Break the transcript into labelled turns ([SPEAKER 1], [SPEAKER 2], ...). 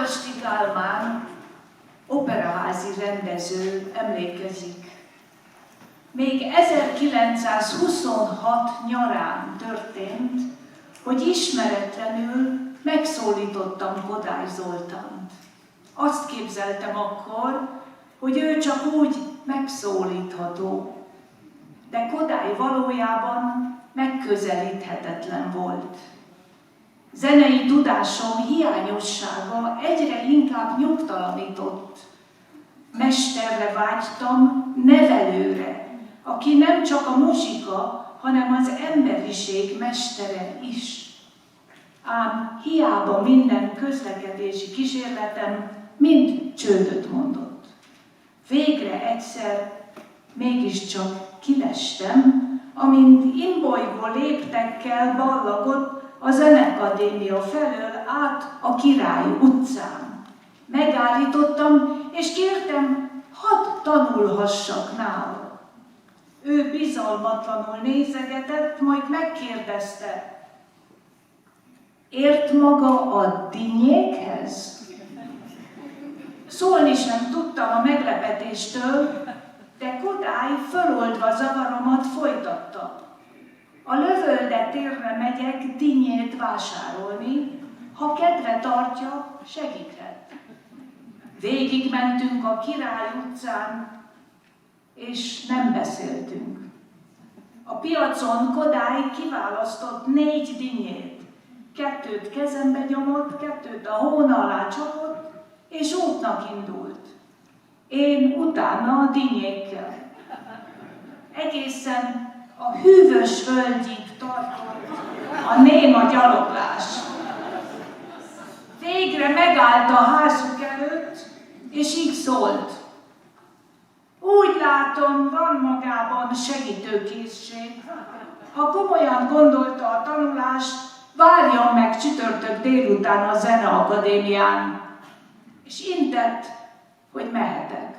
[SPEAKER 1] Adolf Gálmán, operaházi rendező emlékezik. Még 1926 nyarán történt, hogy ismeretlenül megszólítottam Kodály Zoltánt. Azt képzeltem akkor, hogy ő csak úgy megszólítható, de Kodály valójában megközelíthetetlen volt. Zenei tudásom hiányossága egyre inkább nyugtalanított. Mesterre vágytam, nevelőre, aki nem csak a muzsika, hanem az emberiség mestere is. Ám hiába minden közlekedési kísérletem mind csődöt mondott. Végre egyszer mégiscsak kilestem, amint imbolygó léptekkel ballagott a Zenekadémia felől át a Király utcán. Megállítottam, és kértem, hadd tanulhassak nála. Ő bizalmatlanul nézegetett, majd megkérdezte, ért maga a dinnyékhez? Szólni sem tudtam a meglepetéstől, de Kodály föloldva zavaromat folytatta. A Lövölde térre megyek dinnyét vásárolni, ha kedve tartja, segíthet. Végigmentünk a Király utcán, és nem beszéltünk. A piacon Kodály kiválasztott 4 dinnyét, 2 kezembe nyomott, 2 a hóna alá csapott, és útnak indult. Én utána a dinnyékkel. Egészen a hűvös völgyig tartott a néma gyaloglás. Végre megállt a házuk előtt, és így szólt. Úgy látom, van magában segítőkészség. Ha komolyan gondolta a tanulást, várjon meg csütörtök délután a Zeneakadémián. És intett, hogy mehetek.